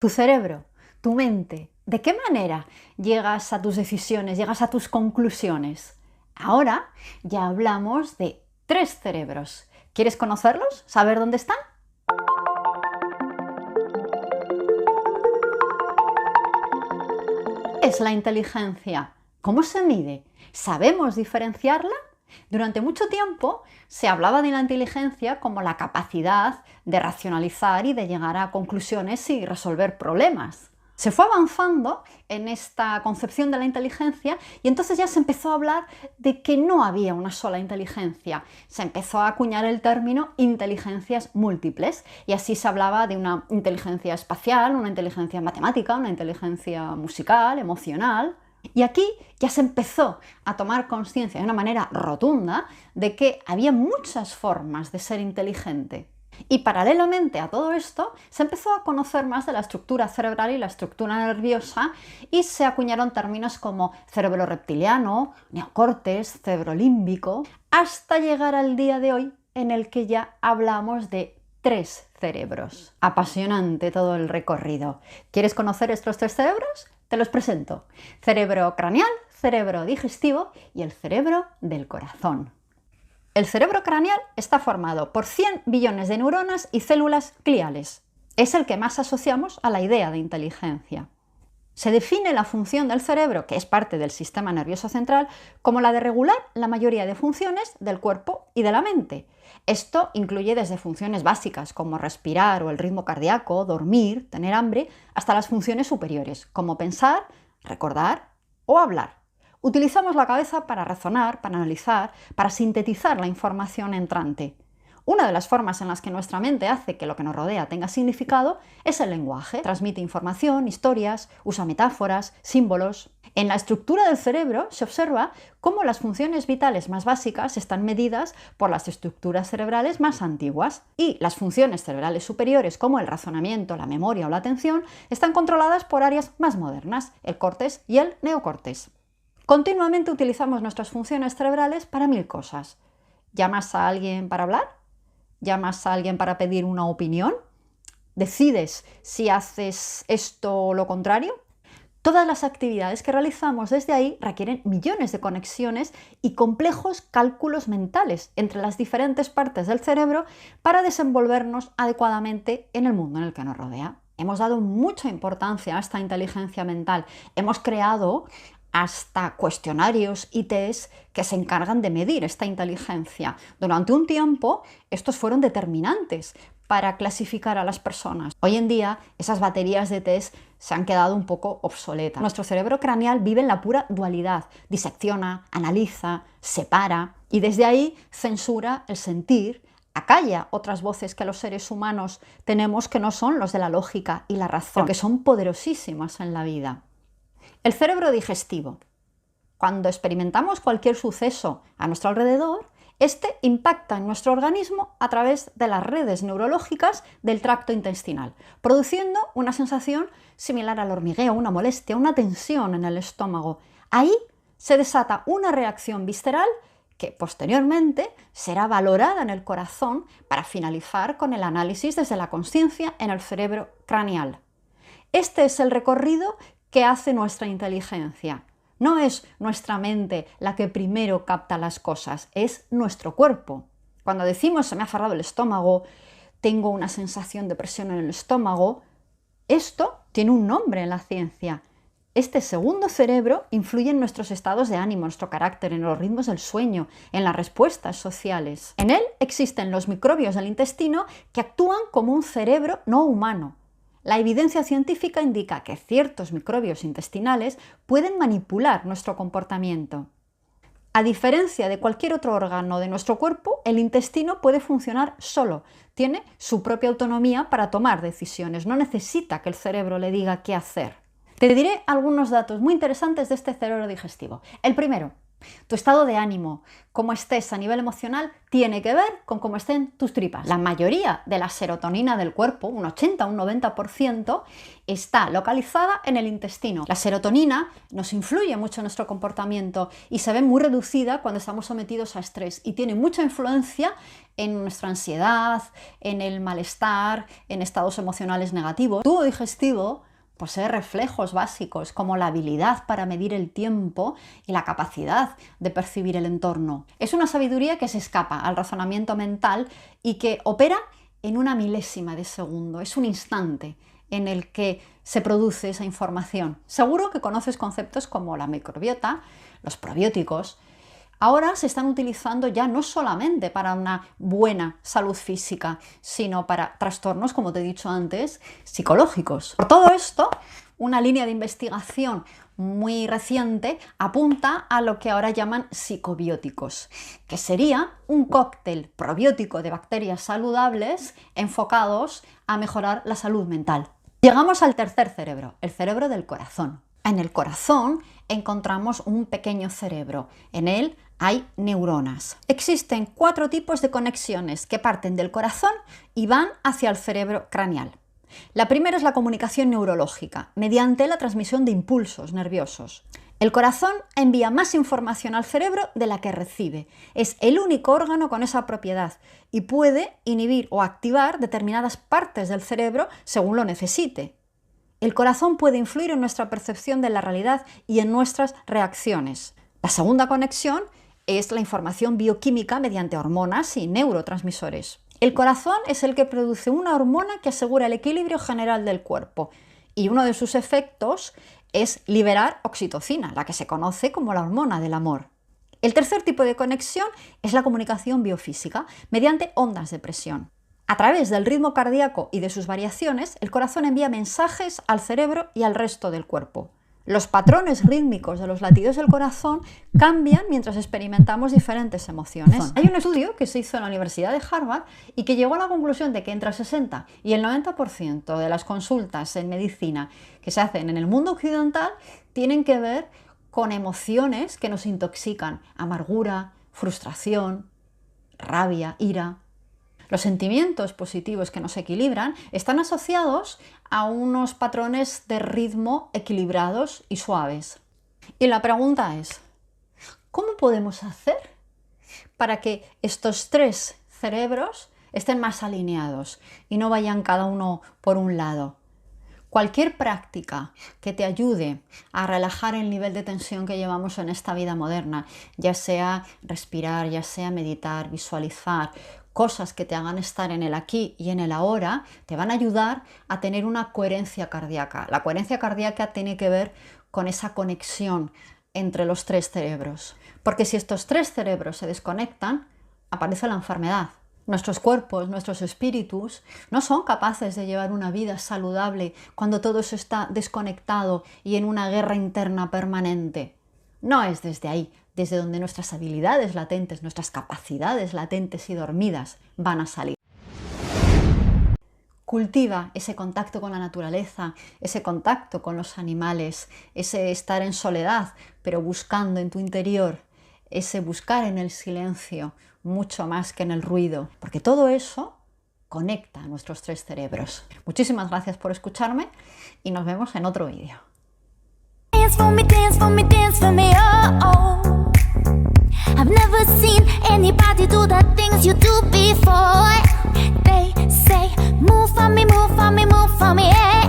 Tu cerebro, tu mente, ¿de qué manera llegas a tus decisiones, llegas a tus conclusiones? Ahora ya hablamos de tres cerebros. ¿Quieres conocerlos? ¿Saber dónde están? ¿Qué es la inteligencia? ¿Cómo se mide? ¿Sabemos diferenciarla? Durante mucho tiempo se hablaba de la inteligencia como la capacidad de racionalizar y de llegar a conclusiones y resolver problemas. Se fue avanzando en esta concepción de la inteligencia y entonces ya se empezó a hablar de que no había una sola inteligencia. Se empezó a acuñar el término inteligencias múltiples y así se hablaba de una inteligencia espacial, una inteligencia matemática, una inteligencia musical, emocional. Y aquí ya se empezó a tomar conciencia de una manera rotunda de que había muchas formas de ser inteligente. Y paralelamente a todo esto, se empezó a conocer más de la estructura cerebral y la estructura nerviosa y se acuñaron términos como cerebro reptiliano, neocortes, cerebro límbico, hasta llegar al día de hoy en el que ya hablamos de tres cerebros. Apasionante todo el recorrido. ¿Quieres conocer estos tres cerebros? Te los presento. Cerebro craneal, cerebro digestivo y el cerebro del corazón. El cerebro craneal está formado por 100 billones de neuronas y células gliales. Es el que más asociamos a la idea de inteligencia. Se define la función del cerebro, que es parte del sistema nervioso central, como la de regular la mayoría de funciones del cuerpo y de la mente. Esto incluye desde funciones básicas como respirar o el ritmo cardíaco, dormir, tener hambre, hasta las funciones superiores, como pensar, recordar o hablar. Utilizamos la cabeza para razonar, para analizar, para sintetizar la información entrante. Una de las formas en las que nuestra mente hace que lo que nos rodea tenga significado es el lenguaje. Transmite información, historias, usa metáforas, símbolos. En la estructura del cerebro se observa cómo las funciones vitales más básicas están medidas por las estructuras cerebrales más antiguas y las funciones cerebrales superiores como el razonamiento, la memoria o la atención están controladas por áreas más modernas, el córtex y el neocortes. Continuamente utilizamos nuestras funciones cerebrales para mil cosas. ¿Llamas a alguien para hablar? ¿Llamas a alguien para pedir una opinión? ¿Decides si haces esto o lo contrario? Todas las actividades que realizamos desde ahí requieren millones de conexiones y complejos cálculos mentales entre las diferentes partes del cerebro para desenvolvernos adecuadamente en el mundo en el que nos rodea. Hemos dado mucha importancia a esta inteligencia mental. Hemos creado hasta cuestionarios y test que se encargan de medir esta inteligencia. Durante un tiempo, estos fueron determinantes para clasificar a las personas. Hoy en día, esas baterías de test se han quedado un poco obsoletas. Nuestro cerebro craneal vive en la pura dualidad. Disecciona, analiza, separa y desde ahí censura el sentir, acalla otras voces que los seres humanos tenemos que no son los de la lógica y la razón, que son poderosísimas en la vida. El cerebro digestivo. Cuando experimentamos cualquier suceso a nuestro alrededor, este impacta en nuestro organismo a través de las redes neurológicas del tracto intestinal, produciendo una sensación similar al hormigueo, una molestia, una tensión en el estómago. Ahí se desata una reacción visceral que posteriormente será valorada en el corazón para finalizar con el análisis desde la consciencia en el cerebro craneal. Este es el recorrido que hace nuestra inteligencia. No es nuestra mente la que primero capta las cosas, es nuestro cuerpo. Cuando decimos se me ha cerrado el estómago, tengo una sensación de presión en el estómago, esto tiene un nombre en la ciencia. Este segundo cerebro influye en nuestros estados de ánimo, en nuestro carácter, en los ritmos del sueño, en las respuestas sociales. En él existen los microbios del intestino que actúan como un cerebro no humano. La evidencia científica indica que ciertos microbios intestinales pueden manipular nuestro comportamiento. A diferencia de cualquier otro órgano de nuestro cuerpo, el intestino puede funcionar solo, tiene su propia autonomía para tomar decisiones, no necesita que el cerebro le diga qué hacer. Te diré algunos datos muy interesantes de este cerebro digestivo. El primero, Tu estado de ánimo, cómo estés a nivel emocional, tiene que ver con cómo estén tus tripas. La mayoría de la serotonina del cuerpo, un 80, un 90%, está localizada en el intestino. La serotonina nos influye mucho en nuestro comportamiento y se ve muy reducida cuando estamos sometidos a estrés y tiene mucha influencia en nuestra ansiedad, en el malestar, en estados emocionales negativos. Tu tubo digestivo posee reflejos básicos como la habilidad para medir el tiempo y la capacidad de percibir el entorno. Es una sabiduría que se escapa al razonamiento mental y que opera en una milésima de segundo. Es un instante en el que se produce esa información. Seguro que conoces conceptos como la microbiota, los probióticos. Ahora se están utilizando ya no solamente para una buena salud física, sino para trastornos, como te he dicho antes, psicológicos. Por todo esto, una línea de investigación muy reciente apunta a lo que ahora llaman psicobióticos, que sería un cóctel probiótico de bacterias saludables enfocados a mejorar la salud mental. Llegamos al tercer cerebro, el cerebro del corazón. En el corazón encontramos un pequeño cerebro. En él hay neuronas. Existen 4 tipos de conexiones que parten del corazón y van hacia el cerebro craneal. La primera es la comunicación neurológica, mediante la transmisión de impulsos nerviosos. El corazón envía más información al cerebro de la que recibe. Es el único órgano con esa propiedad y puede inhibir o activar determinadas partes del cerebro según lo necesite. El corazón puede influir en nuestra percepción de la realidad y en nuestras reacciones. La segunda conexión es la información bioquímica mediante hormonas y neurotransmisores. El corazón es el que produce una hormona que asegura el equilibrio general del cuerpo y uno de sus efectos es liberar oxitocina, la que se conoce como la hormona del amor. El tercer tipo de conexión es la comunicación biofísica mediante ondas de presión. A través del ritmo cardíaco y de sus variaciones, el corazón envía mensajes al cerebro y al resto del cuerpo. Los patrones rítmicos de los latidos del corazón cambian mientras experimentamos diferentes emociones. Hay un estudio que se hizo en la Universidad de Harvard y que llegó a la conclusión de que entre el 60 y el 90% de las consultas en medicina que se hacen en el mundo occidental tienen que ver con emociones que nos intoxican: amargura, frustración, rabia, ira. Los sentimientos positivos que nos equilibran están asociados a unos patrones de ritmo equilibrados y suaves. Y la pregunta es, ¿cómo podemos hacer para que estos 3 cerebros estén más alineados y no vayan cada uno por un lado? Cualquier práctica que te ayude a relajar el nivel de tensión que llevamos en esta vida moderna, ya sea respirar, ya sea meditar, visualizar, cosas que te hagan estar en el aquí y en el ahora, te van a ayudar a tener una coherencia cardíaca. La coherencia cardíaca tiene que ver con esa conexión entre los 3 cerebros. Porque si estos 3 cerebros se desconectan, aparece la enfermedad. Nuestros cuerpos, nuestros espíritus no son capaces de llevar una vida saludable cuando todo eso está desconectado y en una guerra interna permanente. No es desde ahí, desde donde nuestras habilidades latentes, nuestras capacidades latentes y dormidas van a salir. Cultiva ese contacto con la naturaleza, ese contacto con los animales, ese estar en soledad, pero buscando en tu interior, ese buscar en el silencio mucho más que en el ruido, porque todo eso conecta a nuestros 3 cerebros. Muchísimas gracias por escucharme y nos vemos en otro vídeo. Dance for me, dance for me, dance for me, oh, oh. I've never seen anybody do the things you do before. They say, move for me, move for me, move for me, yeah.